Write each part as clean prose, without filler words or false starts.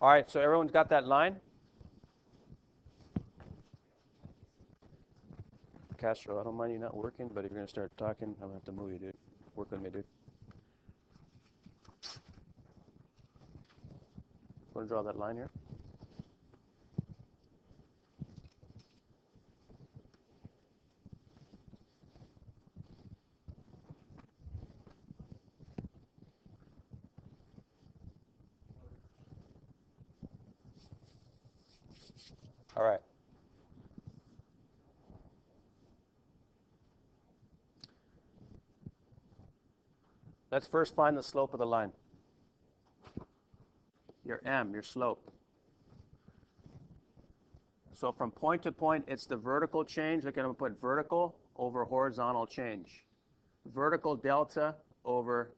All right, so everyone's got that line? Castro, I don't mind you not working, but if you're going to start talking, I'm going to have to move you, dude. Work with me, dude. Want to draw that line here? All right. Let's first find the slope of the line. Your M, your slope. So from point to point, it's the vertical change. Look, I'm going to put vertical over horizontal change. Vertical delta over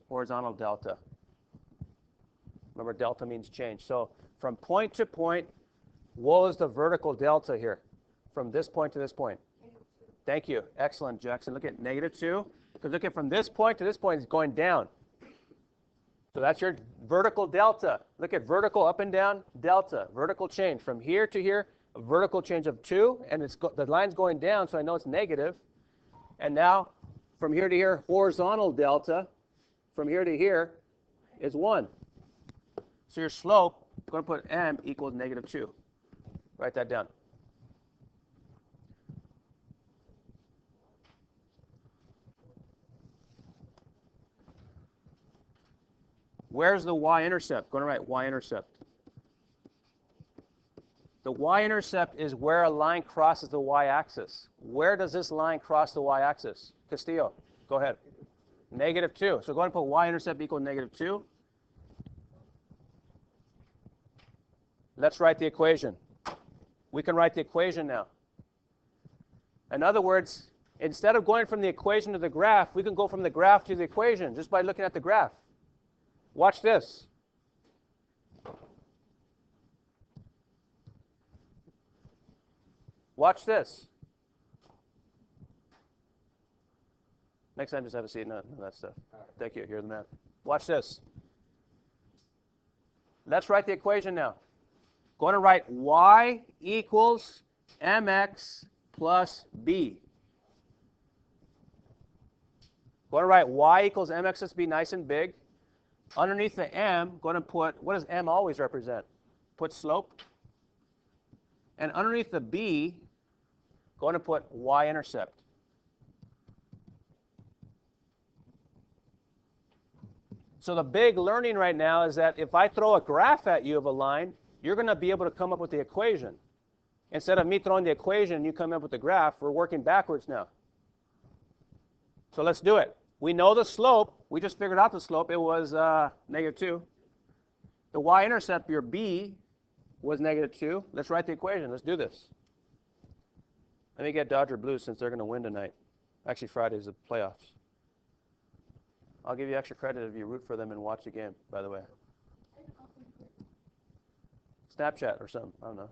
horizontal delta. Remember, delta means change. So from point to point, what is the vertical delta here? From this point to this point. Thank you. Excellent, Jackson. Look at -2. Because look at from this point to this point, it's going down. So that's your vertical delta. Look at vertical up and down, delta. Vertical change from here to here, a vertical change of 2, and the line's going down, so I know it's negative. And now from here to here, horizontal delta, from here to here, is 1. So your slope, I'm going to put M equals -2. Write that down. Where's the y-intercept? Going to write y-intercept. The y-intercept is where a line crosses the y-axis. Where does this line cross the y-axis? Castillo, go ahead. -2. So go ahead and put y-intercept equal -2. Let's write the equation. We can write the equation now. In other words, instead of going from the equation to the graph, we can go from the graph to the equation just by looking at the graph. Watch this. Watch this. Next time, just have a seat. None of that stuff. Thank you. Here's the math. Watch this. Let's write the equation now. Going to write y equals mx plus b. Going to write y equals mx plus b nice and big. Underneath the m, going to put, what does m always represent? Put slope. And underneath the b, going to put y-intercept. So the big learning right now is that if I throw a graph at you of a line, you're going to be able to come up with the equation. Instead of me throwing the equation, you come up with the graph. We're working backwards now. So let's do it. We know the slope. We just figured out the slope. It was -2. The y-intercept, your b, was -2. Let's write the equation. Let's do this. Let me get Dodger Blues since they're going to win tonight. Actually, Friday's the playoffs. I'll give you extra credit if you root for them and watch the game, by the way. Snapchat or something. I don't know.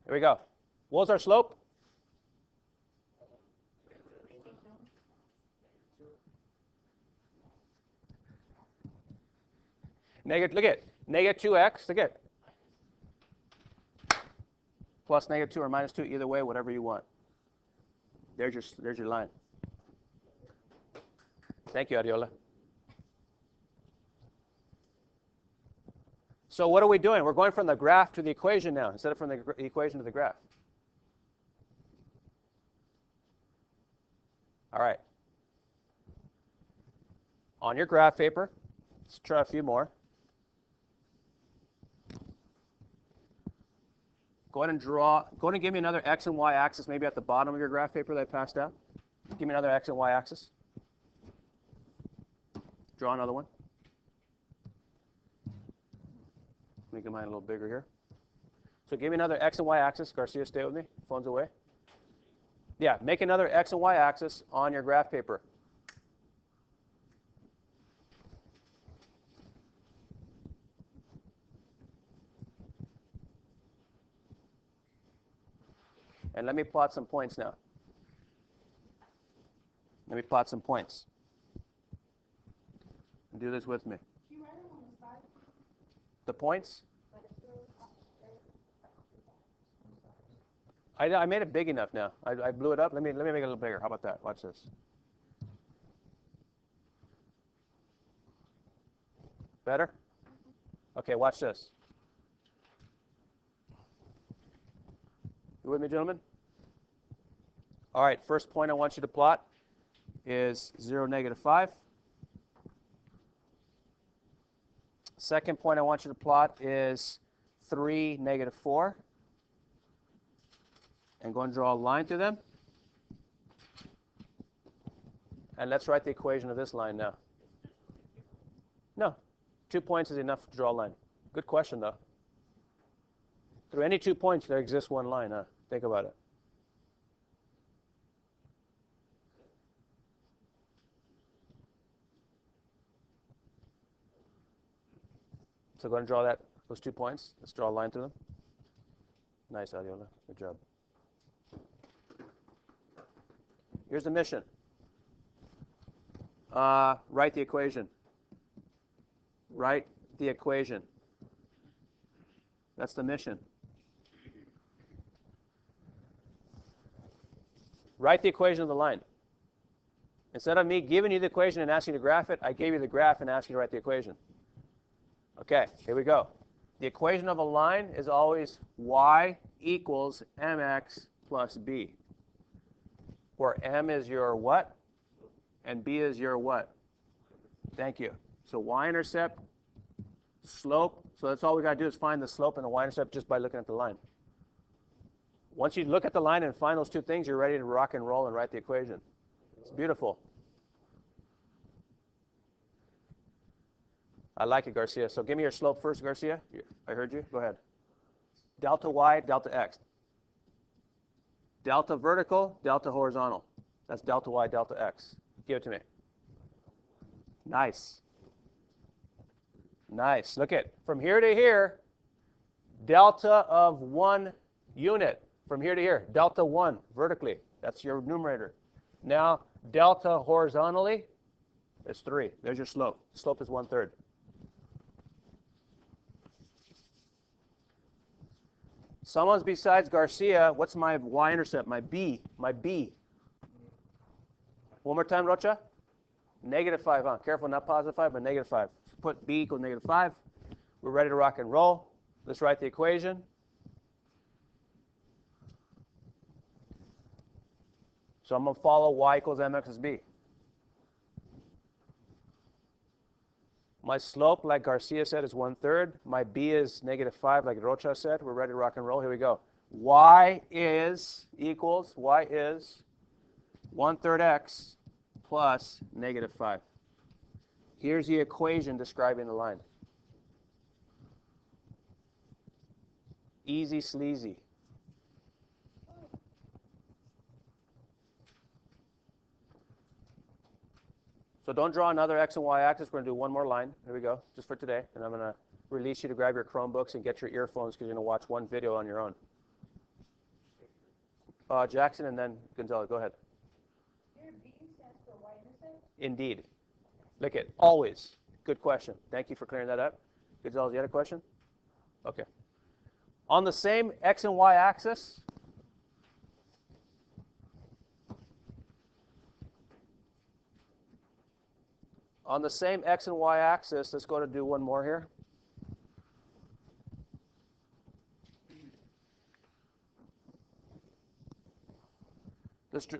Here we go. What was our slope? Look at -2x. Look at plus -2 or -2, either way, whatever you want. There's your line. Thank you, Ariola. So what are we doing? We're going from the graph to the equation now, instead of from the equation to the graph. All right. On your graph paper, let's try a few more. Go ahead and draw. Go ahead and give me another x and y axis, maybe at the bottom of your graph paper that I passed out. Give me another x and y axis. Draw another one. Make mine a little bigger here. So give me another x and y axis. Garcia, stay with me. Phone's away. Yeah, make another x and y axis on your graph paper. And let me plot some points now. Let me plot some points. Do this with me. The points? I made it big enough now. I blew it up. Let me make it a little bigger. How about that? Watch this. Better? Okay, watch this. You with me, gentlemen? All right, first point I want you to plot is 0, -5. Second point I want you to plot is 3, -4. And go and draw a line through them. And let's write the equation of this line now. No, 2 points is enough to draw a line. Good question, though. Through any 2 points, there exists one line, huh? Think about it. So go ahead and draw those 2 points. Let's draw a line through them. Nice, Adiola. Good job. Here's the mission. Write the equation. Write the equation. That's the mission. Write the equation of the line. Instead of me giving you the equation and asking you to graph it, I gave you the graph and asked you to write the equation. Okay, here we go. The equation of a line is always y equals mx plus b, where m is your what and b is your what? Thank you. So y-intercept, slope. So that's all we got to do is find the slope and the y-intercept just by looking at the line. Once you look at the line and find those two things, you're ready to rock and roll and write the equation. It's beautiful. I like it, Garcia. So give me your slope first, Garcia. I heard you. Go ahead. Delta y, delta x. Delta vertical, delta horizontal. That's delta y, delta x. Give it to me. Nice. Nice. Look at from here to here, delta of 1 unit. From here to here, delta 1 vertically. That's your numerator. Now, delta horizontally is 3. There's your slope. Slope is 1/3. Someone's besides Garcia, what's my y-intercept? My b. My b. One more time, Rocha. -5, huh? Careful, not +5, but -5. Put b equals -5. We're ready to rock and roll. Let's write the equation. So I'm going to follow y equals mx plus b. My slope, like Garcia said, is 1/3. My b is -5, like Rocha said. We're ready to rock and roll. Here we go. Y is 1/3 x plus -5. Here's the equation describing the line. Easy sleazy. So don't draw another x and y axis. We're going to do one more line. Here we go, just for today. And I'm going to release you to grab your Chromebooks and get your earphones because you're going to watch one video on your own. Jackson and then Gonzalez, go ahead. Your B stands for y-intercept? Indeed. Look at always. Good question. Thank you for clearing that up. Gonzalez, you had a question? Okay. On the same x and y axis, let's go to do one more here.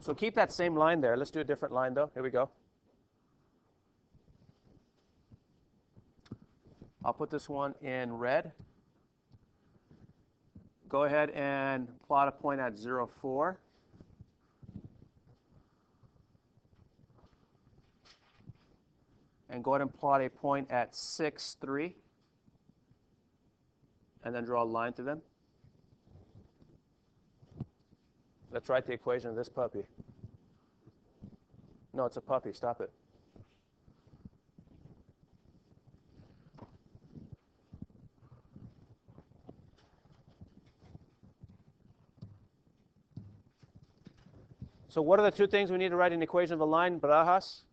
So keep that same line there. Let's do a different line, though. Here we go. I'll put this one in red. Go ahead and plot a point at 0, 4. And go ahead and plot a point at 6, 3. And then draw a line through them. Let's write the equation of this puppy. No, it's a puppy. Stop it. So what are the two things we need to write in the equation of a line, Barajas?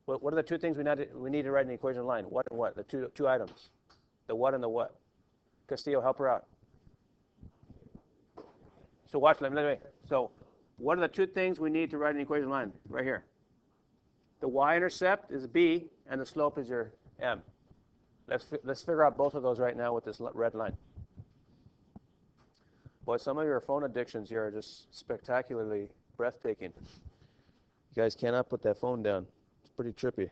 What are the two things we need to write in the equation line? What and what? The two items. The what and the what. Castillo, help her out. So watch, let me. So what are the two things we need to write in the equation line? Right here. The y-intercept is b, and the slope is your m. Let's figure out both of those right now with this red line. Boy, some of your phone addictions here are just spectacularly breathtaking. You guys cannot put that phone down. It's pretty trippy.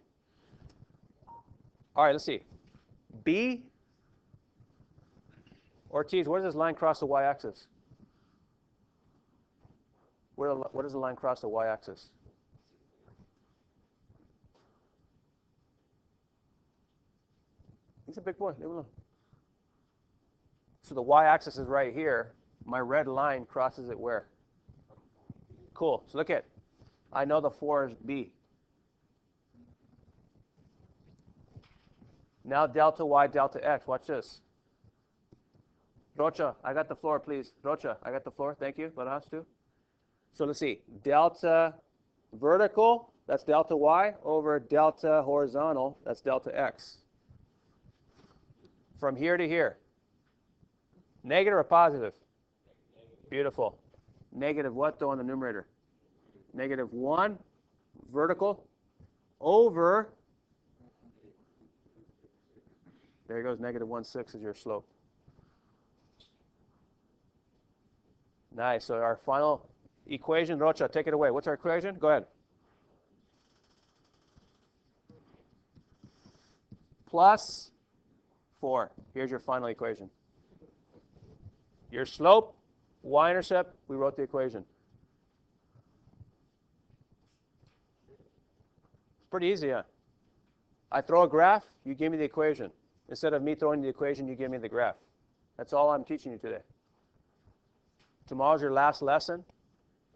All right, let's see. B, Ortiz, where does this line cross the y-axis? Where does the line cross the y-axis? He's a big boy. Leave him alone. So the y-axis is right here. My red line crosses it where? Cool. So look at, I know the 4 is B. Now delta y, delta x. Watch this. Rocha, I got the floor, please. Rocha, I got the floor. Thank you. Barajas too. So let's see. Delta vertical, that's delta y, over delta horizontal, that's delta x. From here to here. Negative or positive? Beautiful. Negative what, though, on the numerator? Negative 1 vertical over, there goes negative 1/6 is your slope. Nice. So our final equation, Rocha, take it away. What's our equation? Go ahead. Plus 4. Here's your final equation. Your slope, y-intercept, we wrote the equation. It's pretty easy, huh? I throw a graph, you give me the equation. Instead of me throwing the equation, you give me the graph. That's all I'm teaching you today. Tomorrow's your last lesson,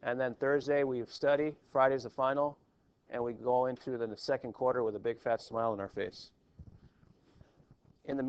and then Thursday we study, Friday's the final, and we go into the second quarter with a big fat smile on our face. In the